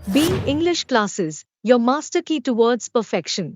Being English Classes, your master key towards perfection.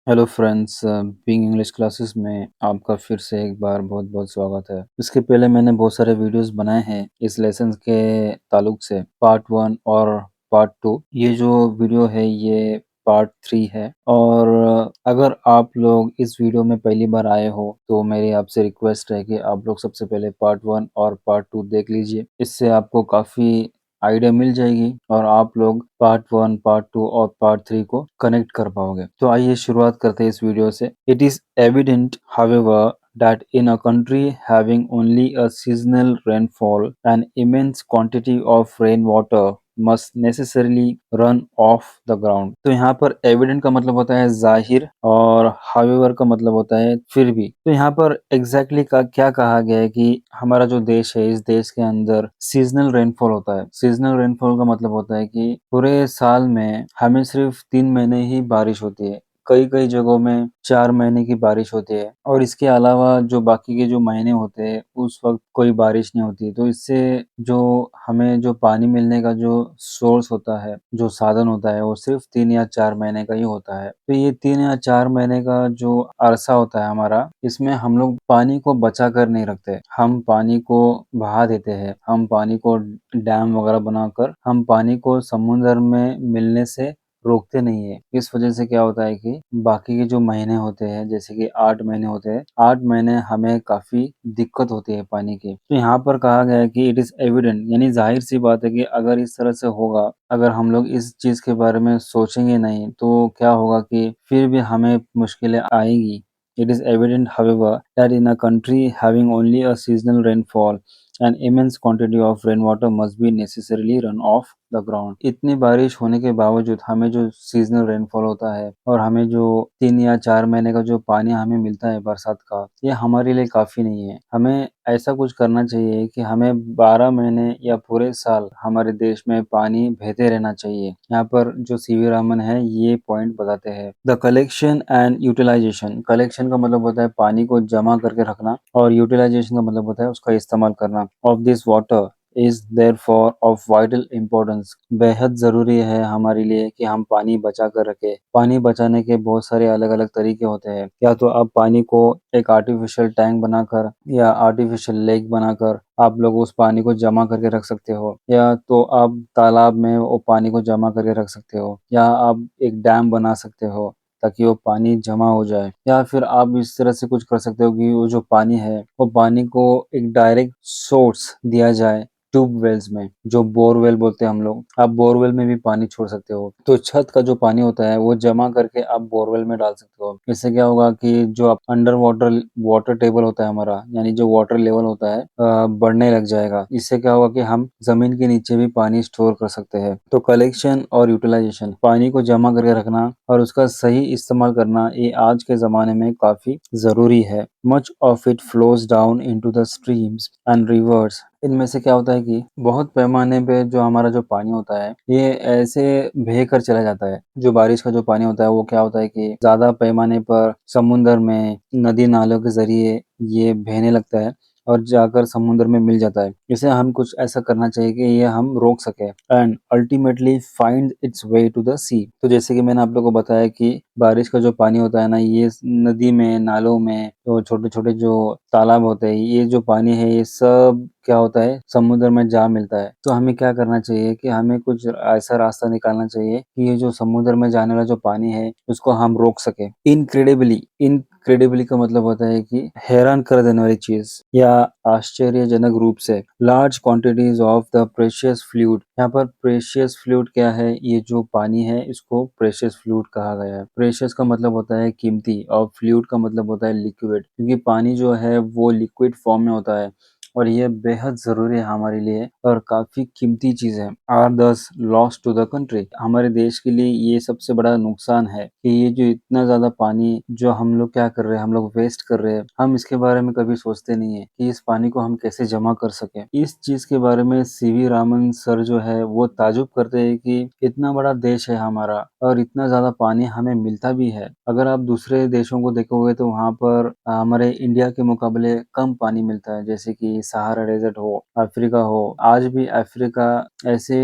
Hello friends, being English classes में आपका फिर से एक बार बहुत बहुत स्वागत है। इसके पहले मैंने बहुत सारे वीडियोस बनाए हैं इस लेसन के ताल्लुक से, पार्ट 1 और पार्ट 2। ये जो वीडियो है ये पार्ट 3 है। और अगर आप लोग इस वीडियो में पहली बार आए हो तो मेरी आपसे रिक्वेस्ट है कि आप लोग सबसे पहले पार्ट 1 और पार्ट 2 देख लीजिए। इससे आपको काफ़ी आइडिया मिल जाएगी और आप लोग पार्ट 1, पार्ट 2 और पार्ट 3 को कनेक्ट कर पाओगे। तो आइए शुरुआत करते हैं इस वीडियो से। It is evident however that in a country having only a seasonal rainfall, an immense quantity of rainwater must necessarily run off the ground। तो यहाँ पर evident का मतलब होता है जाहिर और however का मतलब होता है फिर भी। तो यहाँ पर exactly का क्या कहा गया है कि हमारा जो देश है, इस देश के अंदर सीजनल रेनफॉल होता है। सीजनल रेनफॉल का मतलब होता है कि पूरे साल में हमें सिर्फ 3 महीने ही बारिश होती है। कई कई जगहों में 4 महीने की बारिश होती है और इसके अलावा जो बाकी के जो महीने होते हैं उस वक्त कोई बारिश नहीं होती। तो इससे जो हमें जो पानी मिलने का जो सोर्स होता है, जो साधन होता है, वो सिर्फ 3 या 4 महीने का ही होता है। तो ये 3 या 4 महीने का जो अरसा होता है हमारा, इसमें हम लोग पानी को बचा कर नहीं रखते। हम पानी को बहा देते हैं। हम पानी को डैम वगैरह बनाकर हम पानी को समुद्र में मिलने से रोकते नहीं है। इस वजह से क्या होता है कि बाकी के जो महीने होते हैं, जैसे कि 8 महीने होते हैं, 8 महीने हमें काफी दिक्कत होती है पानी की। तो यहाँ पर कहा गया है कि इट इज एविडेंट, यानी जाहिर सी बात है कि अगर इस तरह से होगा, अगर हम लोग इस चीज के बारे में सोचेंगे नहीं तो क्या होगा कि फिर भी हमें मुश्किलें आएगी। It is evident, however, that in a country having only a seasonal rainfall, an immense quantity of rainwater must be necessarily run off the ground। इतनी बारिश होने के बावजूद हमें जो सीजनल रेनफॉल होता है और हमें जो 3 या 4 महीने का जो पानी हमें मिलता है बरसात का, ये हमारे लिए काफी नहीं है। हमें ऐसा कुछ करना चाहिए कि हमें 12 महीने या पूरे साल हमारे देश में पानी बहते रहना चाहिए। यहाँ पर जो सीवी रामन है ये पॉइंट बताते हैं। The collection and utilization, collection का मतलब होता है पानी को जमा करके रखना और यूटिलाइजेशन का मतलब होता है उसका इस्तेमाल करना। Of this water is therefore of vital importance, बेहद जरूरी है हमारे लिए कि हम पानी बचा कर रखें। पानी बचाने के बहुत सारे अलग अलग तरीके होते हैं। या तो आप पानी को एक आर्टिफिशियल टैंक बनाकर या आर्टिफिशियल लेक बनाकर आप लोग उस पानी को जमा करके रख सकते हो, या तो आप तालाब में वो पानी को जमा करके रख सकते हो, या आप एक डैम बना सकते हो ताकि वो पानी जमा हो जाए। या फिर आप इस तरह से कुछ कर सकते हो कि वो जो पानी है वो पानी को एक डायरेक्ट सोर्स दिया जाए ट्यूबवेल्स में, जो बोरवेल बोलते हैं हम लोग। आप बोरवेल में भी पानी छोड़ सकते हो। तो छत का जो पानी होता है वो जमा करके आप बोरवेल में डाल सकते हो। इससे क्या होगा कि जो अंडर वाटर वाटर टेबल होता है हमारा, यानी जो वाटर लेवल होता है बढ़ने लग जाएगा। इससे क्या होगा कि हम जमीन के नीचे भी पानी स्टोर कर सकते हैं। तो कलेक्शन और यूटिलाइजेशन, पानी को जमा करके रखना और उसका सही इस्तेमाल करना, ये आज के जमाने में काफी जरूरी है। Much of it flows down into the streams and reverse. इनमें से क्या होता है कि बहुत पैमाने पे जो हमारा जो पानी होता है ये ऐसे बह कर चला जाता है। जो बारिश का जो पानी होता है वो क्या होता है कि ज्यादा पैमाने पर समुन्द्र में, नदी नालों के जरिए ये बहने लगता है और जाकर समुद्र में मिल जाता है। इसे हम कुछ ऐसा करना चाहिए कि ये हम रोक सके and ultimately find its way to the sea. तो जैसे कि मैंने आप लोगों को बताया कि बारिश का जो पानी होता है ना, ये नदी में, नालों में, तो छोटे छोटे जो तालाब होते हैं, ये जो पानी है ये सब क्या होता है समुद्र में जा मिलता है। तो हमें क्या करना चाहिए कि हमें कुछ ऐसा रास्ता निकालना चाहिए कि ये जो समुद्र में जाने वाला जो पानी है उसको हम रोक सके। इनक्रेडिबली का मतलब होता है कि हैरान कर देने वाली चीज या आश्चर्यजनक रूप से। Large quantities of the precious fluid, यहाँ पर प्रेशियस फ्लूइड क्या है, ये जो पानी है इसको प्रेशियस फ्लूइड कहा गया है। प्रेशियस का मतलब होता है कीमती और फ्लूइड का मतलब होता है लिक्विड, क्योंकि पानी जो है वो लिक्विड फॉर्म में होता है और ये बेहद जरूरी है हमारे लिए और काफी कीमती चीज है। आर दस लॉस टू द कंट्री, हमारे देश के लिए ये सबसे बड़ा नुकसान है कि ये जो इतना ज्यादा पानी जो हम लोग क्या कर रहे हैं, हम लोग वेस्ट कर रहे हैं, हम इसके बारे में कभी सोचते नहीं है कि इस पानी को हम कैसे जमा कर सके। इस चीज के बारे में सीवी रामन सर जो है वो ताजुब करते हैं कि इतना बड़ा देश है हमारा और इतना ज्यादा पानी हमें मिलता भी है। अगर आप दूसरे देशों को देखोगे तो वहाँ पर हमारे इंडिया के मुकाबले कम पानी मिलता है, जैसे कि सहारा डेजर्ट हो, अफ्रीका हो। आज भी अफ्रीका ऐसे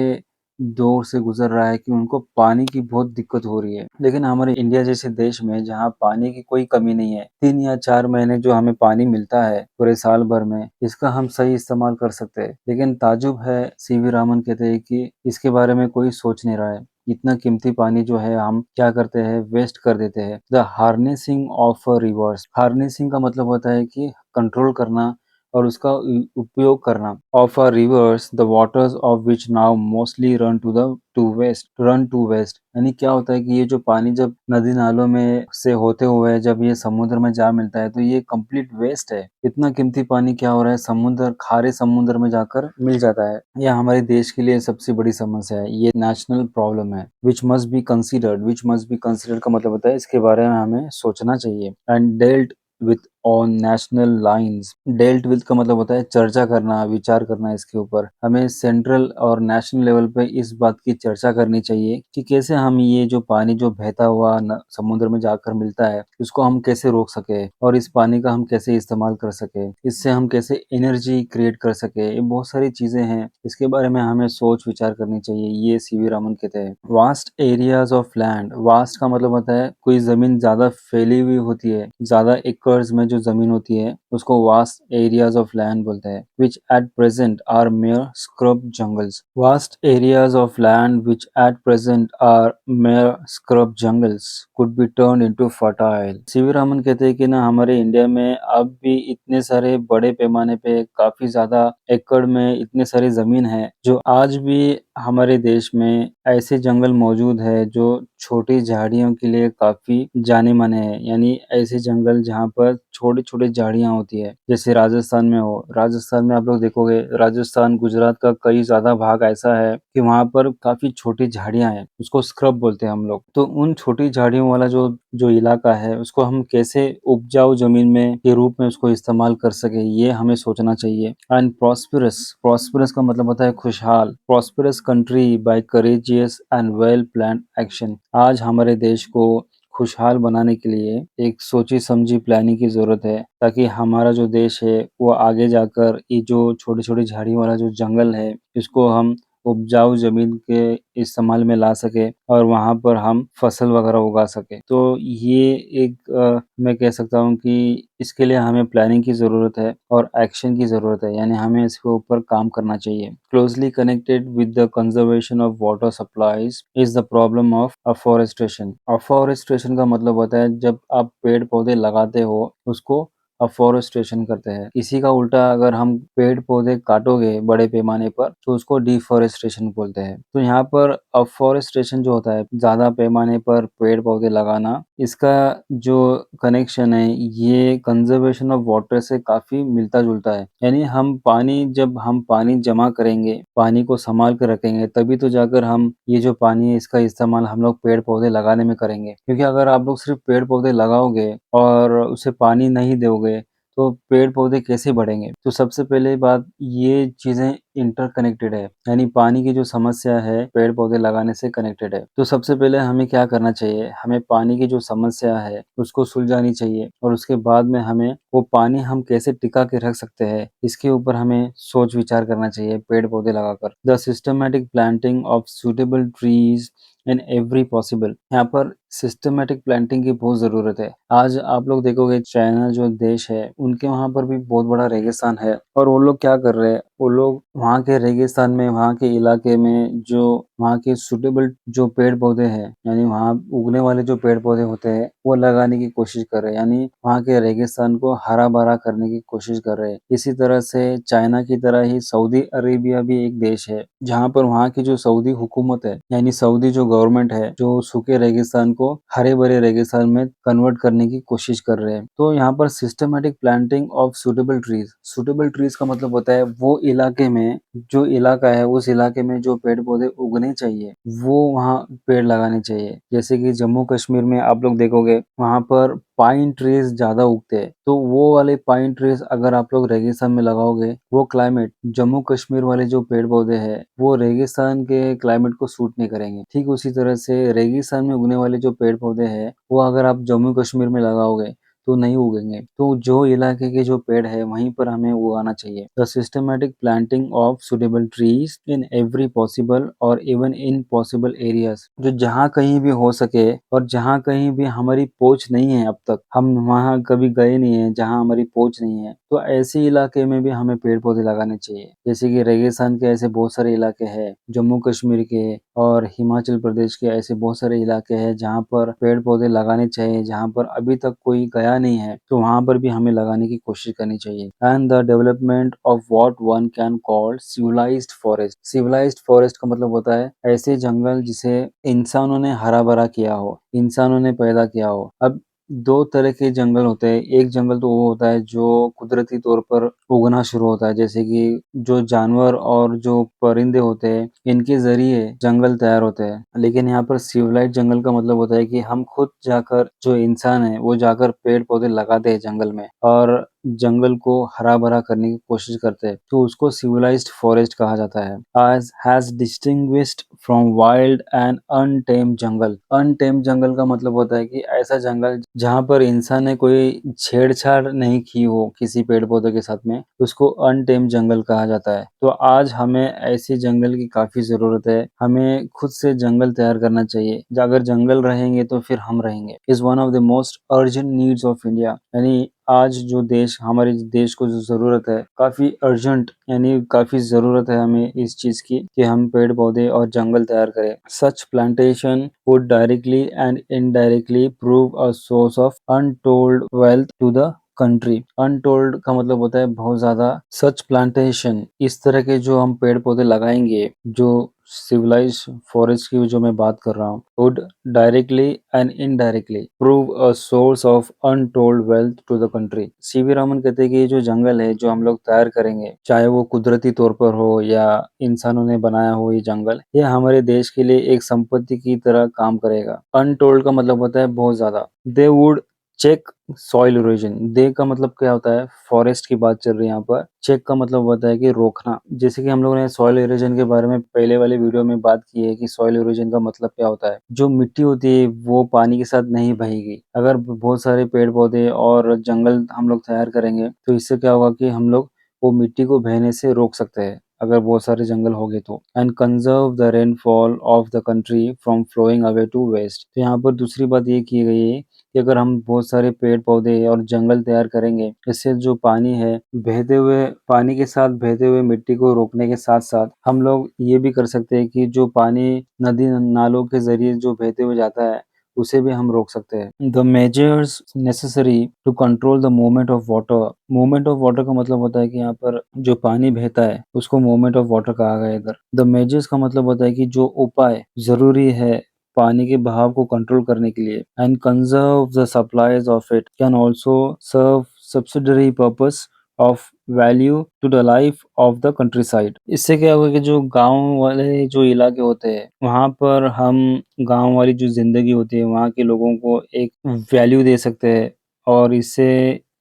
दौर से गुजर रहा है कि उनको पानी की बहुत दिक्कत हो रही है। लेकिन हमारे इंडिया जैसे देश में जहाँ पानी की कोई कमी नहीं है, 3 या 4 महीने जो हमें पानी मिलता है पूरे साल भर में, इसका हम सही इस्तेमाल कर सकते हैं। लेकिन ताज्जुब है, सीवी रामन कहते हैं कि इसके बारे में कोई सोच नहीं रहा है। इतना कीमती पानी जो है हम क्या करते हैं, वेस्ट कर देते हैं। The harnessing of reverse, harnessing का मतलब होता है कि कंट्रोल करना और उसका उपयोग करना। Of rivers the waters of which now mostly run to waste, यानी क्या होता है कि ये जो पानी जब नदी नालों में से होते हुए जब ये समुद्र में जा मिलता है तो ये कंप्लीट वेस्ट है। इतना कीमती पानी क्या हो रहा है, समुद्र, खारे समुद्र में जाकर मिल जाता है। यह हमारे देश के लिए सबसे बड़ी समस्या है। ये नेशनल प्रॉब्लम है विच मस्ट बी कंसिडर्ड का मतलब होता है इसके बारे में हमें सोचना चाहिए। And dealt with on national lines, dealt with का मतलब होता है चर्चा करना, विचार करना। इसके ऊपर हमें सेंट्रल और नेशनल लेवल पे इस बात की चर्चा करनी चाहिए कि कैसे हम ये जो पानी जो बहता हुआ समुद्र में जाकर मिलता है उसको हम कैसे रोक सके और इस पानी का हम कैसे इस्तेमाल कर सके, इससे हम कैसे एनर्जी क्रिएट कर सके। ये बहुत सारी चीजें हैं, इसके बारे में हमें सोच विचार करनी चाहिए। ये सीवी रामन कहते हैं। Vast areas of land, vast का मतलब होता है कोई जमीन ज्यादा फैली हुई होती है, ज्यादा एकर्स में जो जमीन होती है उसको वास्ट एरियाज ऑफ लैंड बोलते हैं। Which at present are mere scrub jungles, vast areas of land which at present are mere scrub jungles could be turn into fertile. CV Raman कहते हैं कि ना हमारे इंडिया में अब भी इतने सारे बड़े पैमाने पे काफी ज्यादा एकड़ में इतने सारी जमीन है जो आज भी हमारे देश में ऐसे जंगल मौजूद है जो छोटी झाड़ियों के लिए काफी जाने माने हैं। यानी ऐसे जंगल जहाँ पर छोटी छोटी झाड़ियां होती है, जैसे राजस्थान में हो। राजस्थान में आप लोग देखोगे, राजस्थान गुजरात का कई ज्यादा भाग ऐसा है कि वहाँ पर काफी छोटी झाड़ियां हैं, उसको स्क्रब बोलते हैं हम लोग। तो उन छोटी झाड़ियों वाला जो जो इलाका है उसको हम कैसे उपजाऊ जमीन में के रूप में उसको इस्तेमाल कर सके, ये हमें सोचना चाहिए। एंड प्रॉस्पेरस, प्रॉस्पेरस का मतलब होता है खुशहाल। Prosperous country bye courageous and well planned action, आज हमारे देश को खुशहाल बनाने के लिए एक सोची समझी प्लानिंग की जरूरत है, ताकि हमारा जो देश है वो आगे जाकर ये जो छोटी छोटी झाड़ी वाला जो जंगल है इसको हम उपजाऊ जमीन के इस्तेमाल में ला सके और वहां पर हम फसल वगैरह उगा सके। तो ये एक मैं कह सकता हूँ कि इसके लिए हमें प्लानिंग की ज़रूरत है और एक्शन की ज़रूरत है, यानी हमें इसके ऊपर काम करना चाहिए। Closely connected with the conservation of water supplies is the problem of afforestation. Afforestation का मतलब होता है जब आप पेड़ पौधे लगाते हो उसको अफॉरेस्टेशन करते हैं। इसी का उल्टा अगर हम पेड़ पौधे काटोगे बड़े पैमाने पर तो उसको डिफॉरेस्टेशन बोलते हैं। तो यहाँ पर अफॉरेस्टेशन जो होता है ज्यादा पैमाने पर पेड़ पौधे लगाना, इसका जो कनेक्शन है ये कंजर्वेशन ऑफ वाटर से काफी मिलता जुलता है। यानी जब हम पानी जमा करेंगे, पानी को संभाल कर रखेंगे, तभी तो जाकर हम ये जो पानी है इसका इस्तेमाल हम लोग पेड़ पौधे लगाने में करेंगे। क्योंकि अगर आप लोग सिर्फ पेड़ पौधे लगाओगे और उसे पानी नहीं दोगे तो पेड़ पौधे कैसे बढ़ेंगे। तो सबसे पहले बात, ये चीजें इंटरकनेक्टेड है, यानी पानी की जो समस्या है पेड़ पौधे लगाने से कनेक्टेड है। तो सबसे पहले हमें क्या करना चाहिए, हमें पानी की जो समस्या है उसको सुलझानी चाहिए और उसके बाद में हमें वो पानी हम कैसे टिका के रख सकते हैं इसके ऊपर हमें सोच विचार करना चाहिए पेड़ पौधे लगाकर। The systematic planting of suitable trees in every possible, यहाँ पर सिस्टमेटिक प्लांटिंग की बहुत जरूरत है। आज आप लोग देखोगे चाइना जो देश है उनके वहां पर भी बहुत बड़ा रेगिस्तान है और वो लोग क्या कर रहे हैं, वो लोग वहां के रेगिस्तान में, वहां के इलाके में जो वहां के सुटेबल जो पेड़ पौधे हैं, यानी वहां उगने वाले जो पेड़ पौधे होते हैं वो लगाने की कोशिश कर रहे हैं, यानी वहां के रेगिस्तान को हरा भरा करने की कोशिश कर रहे हैं। इसी तरह से चाइना की तरह ही सऊदी अरेबिया भी एक देश है जहां पर वहां की जो सऊदी हुकूमत है, यानी सऊदी जो गवर्नमेंट है, जो सूखे रेगिस्तान को हरे भरे रेगिस्तान में कन्वर्ट करने की कोशिश कर रहे हैं। तो यहाँ पर systematic planting of suitable trees, suitable trees का मतलब होता है वो इलाके में, जो इलाका है उस इलाके में जो पेड़ पौधे उगने चाहिए वो वहाँ पेड़ लगाने चाहिए। जैसे कि जम्मू कश्मीर में आप लोग देखोगे वहां पर पाइन ट्रीज ज्यादा उगते हैं, तो वो वाले पाइन ट्रीज अगर आप लोग रेगिस्तान में लगाओगे, वो क्लाइमेट जम्मू कश्मीर वाले जो पेड़ पौधे हैं वो रेगिस्तान के क्लाइमेट को सूट नहीं करेंगे। ठीक उसी तरह से रेगिस्तान में उगने वाले जो पेड़ पौधे हैं वो अगर आप जम्मू कश्मीर में लगाओगे तो नहीं उगेंगे। तो जो इलाके के जो पेड़ है वहीं पर हमें उगाना चाहिए। The systematic planting of suitable trees in every possible और इवन इन पॉसिबल एरियाज, जो जहाँ कहीं भी हो सके और जहाँ कहीं भी हमारी पहुंच नहीं है, अब तक हम वहाँ कभी गए नहीं है जहाँ हमारी पहुंच नहीं है, तो ऐसे इलाके में भी हमें पेड़ पौधे लगाने चाहिए। जैसे कि रेगिस्तान के ऐसे बहुत सारे इलाके हैं, जम्मू कश्मीर के और हिमाचल प्रदेश के ऐसे बहुत सारे इलाके हैं जहाँ पर पेड़ पौधे लगाने चाहिए, जहाँ पर अभी तक कोई गया नहीं है, तो वहाँ पर भी हमें लगाने की कोशिश करनी चाहिए। And the development of what one can call civilized forest. Civilized forest का मतलब होता है ऐसे जंगल जिसे इंसानों ने हरा भरा किया हो, इंसानों ने पैदा किया हो। अब दो तरह के जंगल होते हैं। एक जंगल तो वो होता है जो कुदरती तौर पर उगना शुरू होता है, जैसे कि जो जानवर और जो परिंदे होते हैं इनके जरिए जंगल तैयार होते हैं। लेकिन यहाँ पर सिविलाइज्ड जंगल का मतलब होता है कि हम खुद जाकर, जो इंसान है वो जाकर पेड़ पौधे लगाते हैं जंगल में और जंगल को हरा भरा करने की कोशिश करते हैं, तो उसको सिविलाइज्ड फॉरेस्ट कहा जाता है। as has distinguished from wild and untamed जंगल। अनटेम जंगल का मतलब होता है कि ऐसा जंगल जहाँ पर इंसान ने कोई छेड़छाड़ नहीं की हो किसी पेड़ पौधे के साथ में, उसको अनटेम जंगल कहा जाता है। तो आज हमें ऐसी जंगल की काफी जरूरत है। हमें खुद से जंगल तैयार करना चाहिए। अगर जंगल रहेंगे तो फिर हम रहेंगे। Is one of the most urgent needs of India. यानी आज जो देश, हमारे देश को जो जरूरत है, काफी अर्जेंट यानी काफी जरूरत है हमें इस चीज की कि हम पेड़ पौधे और जंगल तैयार करें। Such plantation would directly and indirectly prove a source of untold wealth to the country. Untold का मतलब होता है बहुत ज्यादा। सच प्लांटेशन, इस तरह के जो हम पेड़ पौधे लगाएंगे, जो सिविलाइज्ड फॉरेस्ट की जो मैं बात कर रहा हूँ, would directly and indirectly prove a source of untold wealth to the country. C V Raman कहते हैं कि ये जो जंगल है जो हम लोग तैयार करेंगे, चाहे वो कुदरती तौर पर हो या इंसानों ने बनाया हो, ये जंगल ये हमारे देश के लिए एक संपत्ति की तरह काम करेगा। अनटोल्ड का मतलब होता है बहुत ज्यादा। They would check soil erosion. They का मतलब क्या होता है, फॉरेस्ट की बात चल रही है यहाँ पर। चेक का मतलब होता है कि रोकना। जैसे कि हम लोगों ने सॉइल इरोजन के बारे में पहले वाले वीडियो में बात की है कि सॉइल इरोजन का मतलब क्या होता है। जो मिट्टी होती है वो पानी के साथ नहीं बहेगी। अगर बहुत सारे पेड़ पौधे और जंगल हम लोग तैयार करेंगे तो इससे क्या होगा कि हम लोग वो मिट्टी को बहने से रोक सकते हैं, अगर बहुत सारे जंगल हो गए तो। And conserve the rainfall of the country from flowing away to waste. तो यहाँ पर दूसरी बात ये की गई है कि अगर हम बहुत सारे पेड़ पौधे और जंगल तैयार करेंगे, इससे जो पानी है, बहते हुए पानी के साथ बहते हुए मिट्टी को रोकने के साथ साथ हम लोग ये भी कर सकते हैं कि जो पानी नदी नालों के जरिए जो बहते हुए जाता है उसे भी हम रोक सकते हैं। The measures necessary to control the movement of water. Movement of water का मतलब होता है कि यहाँ पर जो पानी बहता है उसको मूवमेंट ऑफ वाटर कहा गया है इधर। द मेजर्स का मतलब होता है कि जो उपाय जरूरी है पानी के बहाव को कंट्रोल करने के लिए। And conserve the supplies of it can also serve subsidiary purpose of value to the life of the countryside. इससे क्या होगा कि जो गांव वाले जो इलाके होते हैं वहां पर हम गांव वाली जो जिंदगी होती है वहां के लोगों को एक वैल्यू दे सकते हैं और इससे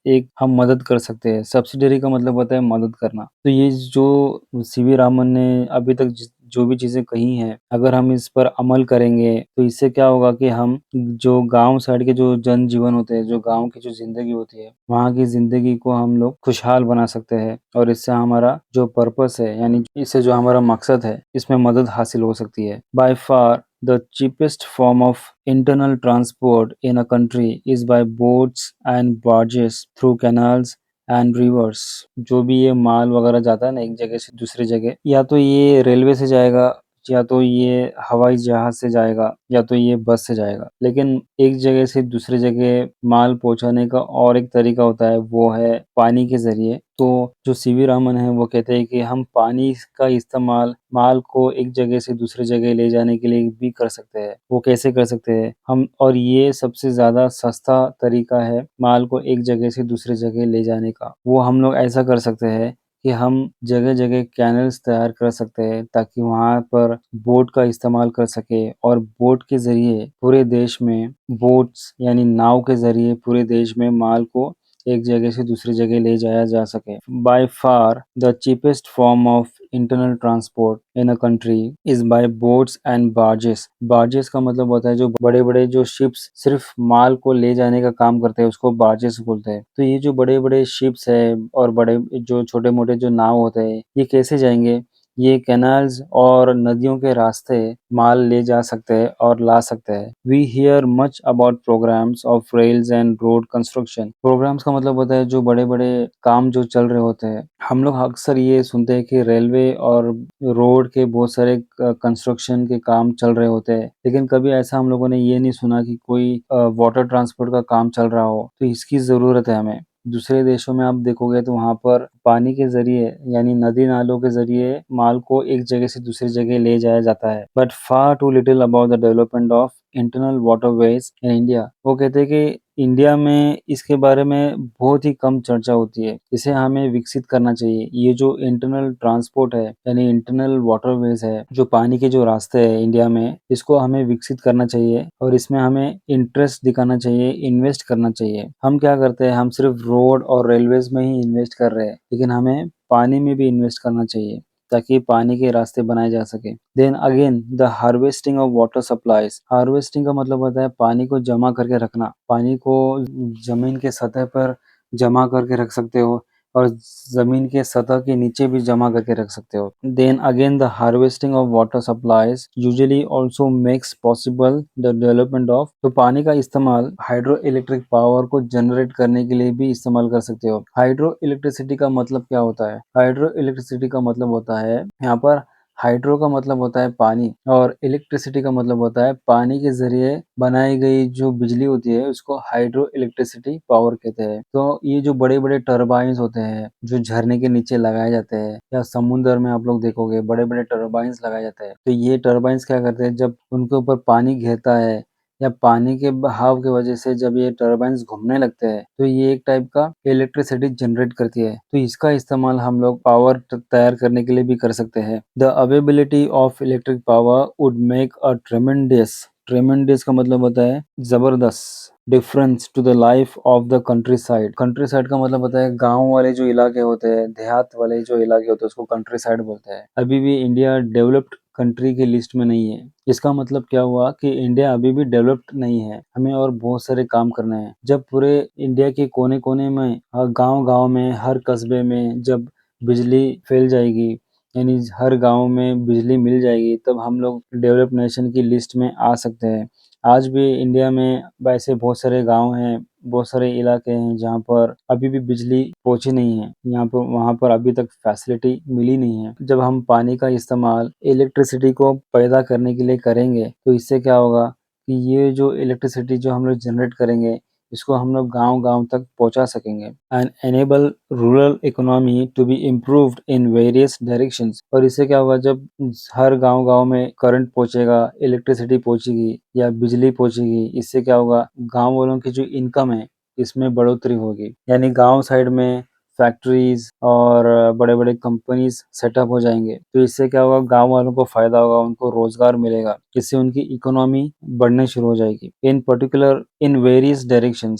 एक हम मदद कर सकते हैं। सब्सिडरी का मतलब होता है मदद करना। तो ये जो सीवी रामन ने अभी तक जो भी चीजें कही हैं, अगर हम इस पर अमल करेंगे तो इससे क्या होगा कि हम जो गांव साइड के जो जनजीवन होते हैं, जो गांव की जो जिंदगी होती है, वहाँ की जिंदगी को हम लोग खुशहाल बना सकते हैं और इससे हमारा जो पर्पस है, यानी इससे जो हमारा मकसद है, इसमें मदद हासिल हो सकती है। By far the cheapest form of internal transport in a country is by boats and barges through canals and reverse. जो भी ये माल वगैरह जाता है ना एक जगह से दूसरी जगह, या तो ये रेलवे से जाएगा, या तो ये हवाई जहाज से जाएगा, या तो ये बस से जाएगा। लेकिन एक जगह से दूसरी जगह माल पहुंचाने का और एक तरीका होता है, वो है पानी के जरिए। तो जो सीवी रामन है वो कहते हैं कि हम पानी का इस्तेमाल माल को एक जगह से दूसरी जगह ले जाने के लिए भी कर सकते हैं। वो कैसे कर सकते हैं हम, और ये सबसे ज्यादा सस्ता तरीका है माल को एक जगह से दूसरी जगह ले जाने का। वो हम लोग ऐसा कर सकते हैं कि हम जगह जगह कैनल्स तैयार कर सकते हैं ताकि वहां पर बोट का इस्तेमाल कर सके और बोट के जरिए पूरे देश में, बोट्स यानी नाव के जरिए पूरे देश में माल को एक जगह से दूसरी जगह ले जाया जा सके। By far the cheapest form of internal transport in a country is by boats and barges. Barges का मतलब होता है जो बड़े-बड़े जो शिप्स सिर्फ माल को ले जाने का काम करते हैं, उसको बार्जेस बोलते हैं। तो ये जो बड़े-बड़े शिप्स है और बड़े जो छोटे-मोटे जो नाव होते हैं, ये कैसे जाएंगे? ये कैनाल्स और नदियों के रास्ते माल ले जा सकते हैं और ला सकते हैं। We hear much about programmes of rails and road construction. Programmes का मतलब होता है जो बड़े-बड़े काम जो चल रहे होते हैं। हम लोग अक्सर ये सुनते हैं कि रेलवे और रोड के बहुत सारे कंस्ट्रक्शन के काम चल रहे होते हैं, लेकिन कभी ऐसा हम लोगों ने ये नहीं सुना कि कोई वाटर ट्रांसपोर्ट का काम चल रहा हो। तो इसकी ज़रूरत है हमें। दूसरे देशों में आप देखोगे तो वहाँ पर पानी के ज़रिए यानी नदी-नालों के ज़रिए माल को एक जगह से दूसरी जगह ले जाया जाता है। But far too little about the development of internal waterways in India. वो कहते हैं कि इंडिया में इसके बारे में बहुत ही कम चर्चा होती है। इसे हमें विकसित करना चाहिए। ये जो इंटरनल ट्रांसपोर्ट है यानी इंटरनल वाटरवेज है, जो पानी के जो रास्ते हैं इंडिया में, इसको हमें विकसित करना चाहिए और इसमें हमें इंटरेस्ट दिखाना चाहिए, इन्वेस्ट करना चाहिए। हम क्या करते हैं, हम सिर्फ रोड और रेलवेज में ही इन्वेस्ट कर रहे हैं, लेकिन हमें पानी में भी इन्वेस्ट करना चाहिए ताकि पानी के रास्ते बनाए जा सके। Then again the harvesting of water supplies. Harvesting का मतलब होता है पानी को जमा करके रखना। पानी को जमीन के सतह पर जमा करके रख सकते हो और जमीन के सतह के नीचे भी जमा करके रख सकते हो। Then again the harvesting of water supplies usually also makes possible the development of. तो पानी का इस्तेमाल हाइड्रो इलेक्ट्रिक पावर को जनरेट करने के लिए भी इस्तेमाल कर सकते हो। हाइड्रो इलेक्ट्रिसिटी का मतलब क्या होता है? हाइड्रो इलेक्ट्रिसिटी का मतलब होता है, यहाँ पर हाइड्रो का मतलब होता है पानी और इलेक्ट्रिसिटी का मतलब होता है पानी के ज़रिए बनाई गई जो बिजली होती है उसको हाइड्रो इलेक्ट्रिसिटी पावर कहते हैं। तो ये जो बड़े-बड़े टरबाइन्स होते हैं, जो झरने के नीचे लगाए जाते हैं या समुद्र में आप लोग देखोगे बड़े-बड़े टरबाइन्स लगाए जाते हैं। तो ये टरबाइन्स क्या करते हैं, जब उनके ऊपर पानी गिरता है या पानी के बहाव की वजह से जब ये टरबाइन्स घूमने लगते हैं, तो ये एक टाइप का इलेक्ट्रिसिटी जनरेट करती है। तो इसका इस्तेमाल हम लोग पावर तैयार करने के लिए भी कर सकते हैं। The availability of electric power would make a tremendous का मतलब होता है जबरदस्त difference to the life of the countryside. Countryside का मतलब होता है गांव वाले जो इलाके होते हैं, देहात वाले जो इलाके होते हैं, उसको कंट्री साइड बोलते हैं। अभी भी इंडिया डेवलप्ड कंट्री की लिस्ट में नहीं है। इसका मतलब क्या हुआ कि इंडिया अभी भी डेवलप्ड नहीं है, हमें और बहुत सारे काम करने हैं। जब पूरे इंडिया के कोने-कोने में, गांव-गांव में, हर कस्बे में जब बिजली फैल जाएगी यानी हर गांव में बिजली मिल जाएगी, तब हम लोग डेवलप्ड नेशन की लिस्ट में आ सकते हैं। आज भी इंडिया में वैसे बहुत सारे गांव हैं, बहुत सारे इलाके हैं जहाँ पर अभी भी बिजली पहुंची नहीं है, यहाँ पर वहाँ पर अभी तक फैसिलिटी मिली नहीं है। जब हम पानी का इस्तेमाल इलेक्ट्रिसिटी को पैदा करने के लिए करेंगे, तो इससे क्या होगा कि ये जो इलेक्ट्रिसिटी जो हम लोग जनरेट करेंगे, इसको हम लोग गांव-गांव तक पहुंचा सकेंगे and enable rural economy to be improved in various directions. और इससे क्या होगा, जब हर गांव-गांव में करंट पहुंचेगा, इलेक्ट्रिसिटी पहुंचेगी या बिजली पहुंचेगी, इससे क्या होगा, गांव वालों की जो इनकम है इसमें बढ़ोतरी होगी। यानी गांव साइड में फैक्ट्रीज और बड़े-बड़े कंपनीज सेटअप हो जाएंगे, तो इससे क्या होगा, गांव वालों को फायदा होगा, उनको रोजगार मिलेगा, इससे उनकी इकोनॉमी बढ़ने शुरू हो जाएगी। इन पर्टिकुलर इन वेरियस डायरेक्शन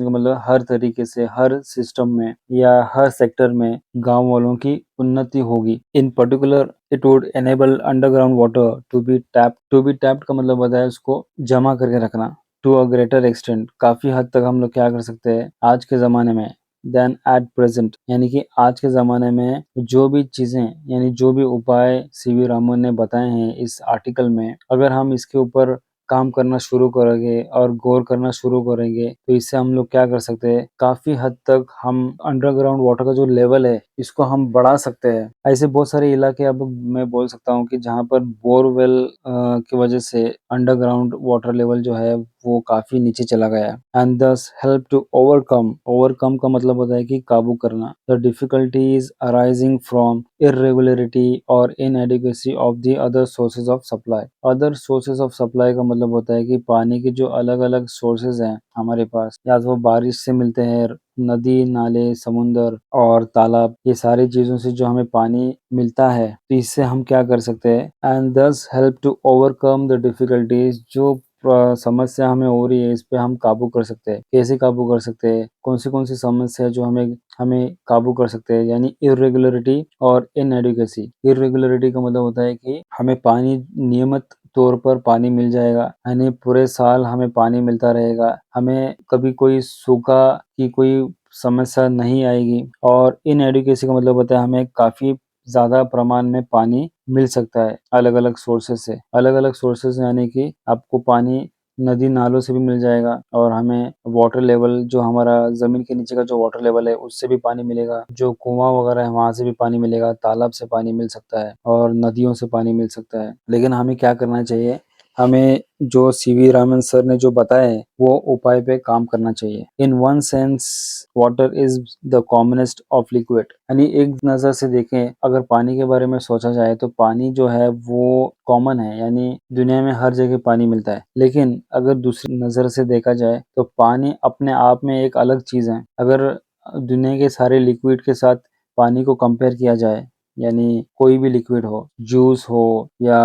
का मतलब हर तरीके से, हर सिस्टम में या हर सेक्टर में गांव वालों की उन्नति होगी। In particular it would enable underground water to be tapped का मतलब होता है उसको जमा करके रखना। टू अ ग्रेटर एक्सटेंट, काफी हद तक हम लोग क्या कर सकते हैं आज के जमाने में देन एट प्रेजेंट, यानी कि आज के ज़माने में जो भी चीज़ें यानी जो भी उपाय सीवी रामन ने बताए हैं इस आर्टिकल में, अगर हम इसके ऊपर काम करना शुरू करेंगे और गौर करना शुरू करेंगे, तो इससे हम लोग क्या कर सकते हैं, काफ़ी हद तक हम अंडरग्राउंड वाटर का जो लेवल है, इसको हम बढ़ा सकते हैं। ऐसे बहुत सारे इलाके अब मैं बोल सकता हूँ कि जहाँ पर बोरवेल की वजह से अंडरग्राउंड वाटर लेवल जो है वो काफ़ी नीचे चला गया है and thus help to overcome का मतलब होता है कि काबू करना the difficulties arising from irregularity और inadequacy of the other sources of supply. Other sources of supply का मतलब होता है कि पानी के जो अलग अलग सोर्सेज हैं हमारे पास, या तो वो बारिश से मिलते हैं, नदी नाले समुंदर और तालाब, ये सारी चीज़ों से जो हमें पानी मिलता है, तो इससे हम क्या कर सकते हैं and thus help to overcome the difficulties. जो समस्या हमें हो रही है इस पे हम काबू कर सकते हैं। कैसे काबू कर सकते हैं? कौन सी समस्या है जो हमें हमें काबू कर सकते हैं? यानी इर्रेगुलरिटी और इनएडिक्वेसी। इर्रेगुलरिटी का मतलब होता है कि हमें पानी नियमित तौर पर पानी मिल जाएगा, यानी पूरे साल हमें पानी मिलता रहेगा, हमें कभी कोई सूखा की कोई समस्या नहीं आएगी। और इनएडिक्वेसी का मतलब होता है हमें काफ़ी ज़्यादा प्रमाण में पानी मिल सकता है अलग-अलग सोर्सेस से। अलग-अलग सोर्सेस यानी कि आपको पानी नदी नालों से भी मिल जाएगा और हमें वाटर लेवल जो हमारा ज़मीन के नीचे का जो वाटर लेवल है उससे भी पानी मिलेगा। जो कुआँ वगैरह है वहाँ से भी पानी मिलेगा, तालाब से पानी मिल सकता है और नदियों से पानी मिल सकता है। लेकिन हमें क्या करना चाहिए? हमें जो सीवी रामन सर ने जो बताया है वो उपाय पे काम करना चाहिए। In one sense water is the commonest of liquid. यानी एक नज़र से देखें अगर पानी के बारे में सोचा जाए तो पानी जो है वो कॉमन है, यानी दुनिया में हर जगह पानी मिलता है। लेकिन अगर दूसरी नज़र से देखा जाए तो पानी अपने आप में एक अलग चीज़ है। अगर दुनिया के सारे लिक्विड के साथ पानी को कंपेयर किया जाए, यानी कोई भी लिक्विड हो, जूस हो या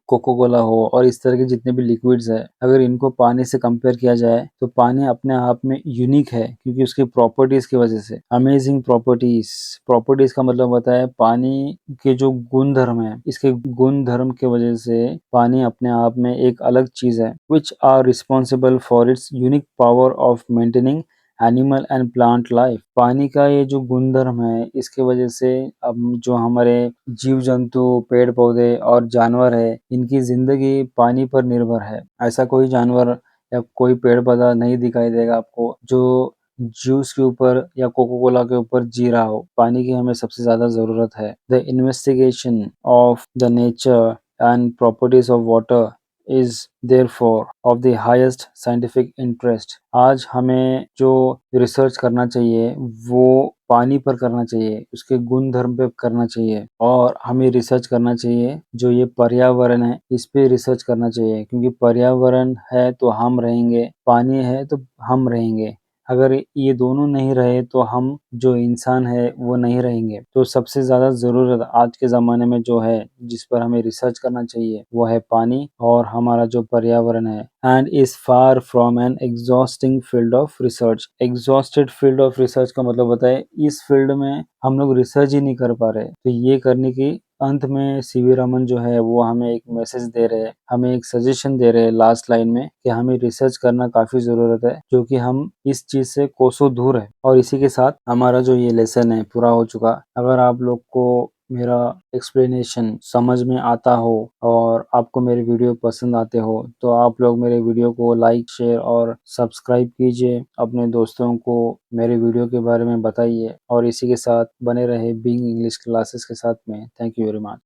कोको कोला हो और इस तरह के जितने भी लिक्विड्स हैं, अगर इनको पानी से कंपेयर किया जाए तो पानी अपने आप में यूनिक है क्योंकि उसकी प्रॉपर्टीज की वजह से। Amazing properties. प्रॉपर्टीज का मतलब होता है पानी के जो गुण धर्म है, इसके गुण धर्म के वजह से पानी अपने आप में एक अलग चीज है, which are responsible for its unique power of maintaining animal and plant life. पानी का ये जो गुणधर्म है इसके वजह से अब जो हमारे जीव जंतु, पेड़ पौधे और जानवर है इनकी जिंदगी पानी पर निर्भर है। ऐसा कोई जानवर या कोई पेड़ पौधा नहीं दिखाई देगा आपको जो जूस के ऊपर या कोको कोला के ऊपर जी रहा हो। पानी की हमें सबसे ज्यादा जरूरत है। The investigation of the nature and properties of water is therefore of the highest scientific interest। आज हमें जो रिसर्च करना चाहिए वो पानी पर करना चाहिए, उसके गुण धर्म पे करना चाहिए और हमें रिसर्च करना चाहिए जो ये पर्यावरण है इस पे रिसर्च करना चाहिए क्योंकि पर्यावरण है तो हम रहेंगे, पानी है तो हम रहेंगे। अगर ये दोनों नहीं रहे तो हम जो इंसान है वो नहीं रहेंगे। तो सबसे ज़्यादा ज़रूरत आज के ज़माने में जो है जिस पर हमें रिसर्च करना चाहिए वो है पानी और हमारा जो पर्यावरण है। And is far from an exhausting field of research. Exhausted field of research का मतलब होता है इस फील्ड में हम लोग रिसर्च ही नहीं कर पा रहे। तो ये करने की अंत में सीवी रमन जो है वो हमें एक मैसेज दे रहे हैं, हमें एक सजेशन दे रहे हैं लास्ट लाइन में कि हमें रिसर्च करना काफी जरूरत है जो कि हम इस चीज से कोसों दूर है। और इसी के साथ हमारा जो ये लेसन है पूरा हो चुका। अगर आप लोग को मेरा एक्सप्लेनेशन समझ में आता हो और आपको मेरे वीडियो पसंद आते हो तो आप लोग मेरे वीडियो को लाइक, शेयर और सब्सक्राइब कीजिए। अपने दोस्तों को मेरे वीडियो के बारे में बताइए और इसी के साथ बने रहे बीइंग इंग्लिश क्लासेस के साथ में। Thank you very much.